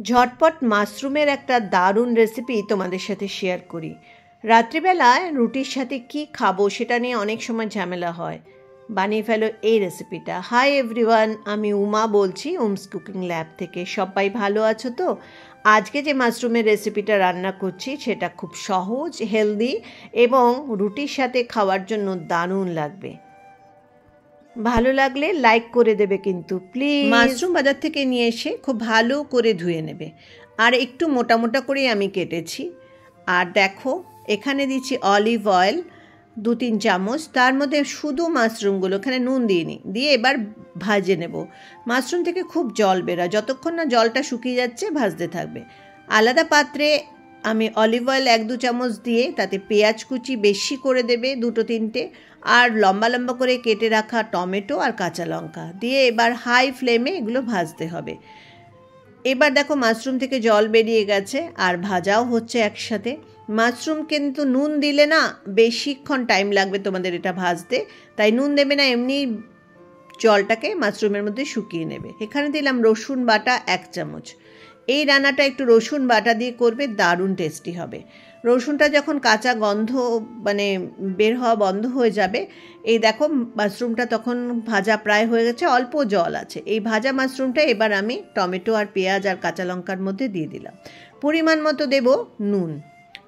ঝটপট মাশরুমের একটা দারুণ রেসিপি তোমাদের সাথে শেয়ার করি। রাত্রিবেলায় রুটির সাথে কি খাবো সেটা নিয়ে অনেক সময় ঝামেলা হয়। বানিয়ে ফেলো এই রেসিপিটা। হাই এভরিওয়ান, আমি উমা বলছি উমস কুকিং ল্যাব থেকে। সবাই ভালো আছো তো? আজকে যে মাশরুমের রেসিপিটা রান্না করছি সেটা খুব সহজ, হেলদি এবং রুটির সাথে খাওয়ার জন্য দারুণ লাগবে। ভালো লাগলে লাইক করে দেবে কিন্তু প্লিজ। মাশরুম বাজার থেকে নিয়ে এসে খুব ভালো করে ধুয়ে নেবে, আর একটু মোটা মোটা করে আমি কেটেছি। আর দেখো এখানে দিচ্ছি অলিভ অয়েল 2-3 চামচ, তার মধ্যে শুধু মাশরুমগুলো, এখানে নুন দিইনি, দিয়ে এবার ভাজে নেব। মাশরুম থেকে খুব জল বেরোয়, যতক্ষণ না জলটা শুকিয়ে যাচ্ছে ভাজতে থাকবে। আলাদা পাত্রে আমি অলিভ অয়েল 1-2 চামচ দিয়ে তাতে পেঁয়াজ কুচি বেশি করে দেবে, 2-3টে, আর লম্বা লম্বা করে কেটে রাখা টমেটো আর কাঁচা লঙ্কা দিয়ে এবার হাই ফ্লেমে এগুলো ভাজতে হবে। এবার দেখো মাশরুম থেকে জল বেরিয়ে গেছে আর ভাজাও হচ্ছে একসাথে। মাশরুম কিন্তু নুন দিলে না বেশিক্ষণ টাইম লাগবে তোমাদের এটা ভাজতে, তাই নুন দেবে না, এমনি জলটাকে মাশরুমের মধ্যে শুকিয়ে নেবে। এখানে দিলাম রসুন বাটা 1 চামচ। এই রান্নাটা একটু রসুন বাটা দিয়ে করবে, দারুণ টেস্টি হবে। রসুনটা যখন কাঁচা গন্ধ বের হওয়া বন্ধ হয়ে যাবে, এই দেখো মাশরুমটা তখন ভাজা প্রায় হয়ে গেছে, অল্প জল আছে। এই ভাজা মাশরুমটা এবার আমি টমেটো আর পেঁয়াজ আর কাঁচা লঙ্কার মধ্যে দিয়ে দিলাম। পরিমাণ মতো দেব নুন।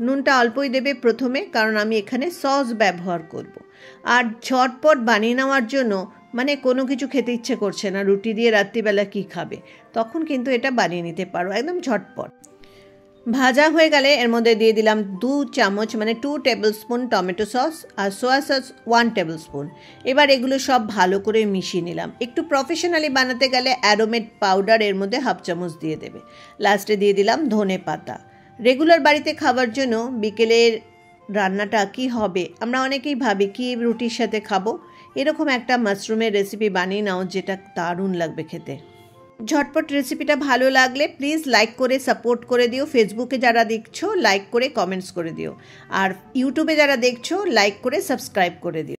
নুনটা অল্পই দেবে প্রথমে, কারণ আমি এখানে সস ব্যবহার করব। আর ঝটপট বানিয়ে নেওয়ার জন্য, কোনো কিছু খেতে ইচ্ছে করছে না, রুটি দিয়ে রাত্রিবেলা কি খাবে, তখন কিন্তু এটা বানিয়ে নিতে পারো একদম ঝটপট। ভাজা হয়ে গেলে এর মধ্যে দিয়ে দিলাম 2 চামচ 2 টেবিল স্পুন টমেটো সস আর সোয়া সস 1 টেবিল স্পুন। এবার এগুলো সব ভালো করে মিশিয়ে নিলাম। একটু প্রফেশনালি বানাতে গেলে অ্যারোমেট পাউডার এর মধ্যে 1/2 চামচ দিয়ে দেবে। লাস্টে দিয়ে দিলাম ধনে পাতা। রেগুলার বাড়িতে খাবার জন্য বিকেলের রান্নাটা কি হবে, আমরা অনেকেই ভাবি কি রুটির সাথে খাবো। এরকম একটা মাশরুমের রেসিপি বানিয়ে নাও, যেটা দারুণ লাগবে খেতে। ঝটপট রেসিপিটা ভালো লাগলে প্লিজ লাইক করে সাপোর্ট করে দিও। ফেসবুকে যারা দেখছো লাইক করে কমেন্টস করে দিও, আর ইউটিউবে যারা দেখছো লাইক করে সাবস্ক্রাইব করে দিও।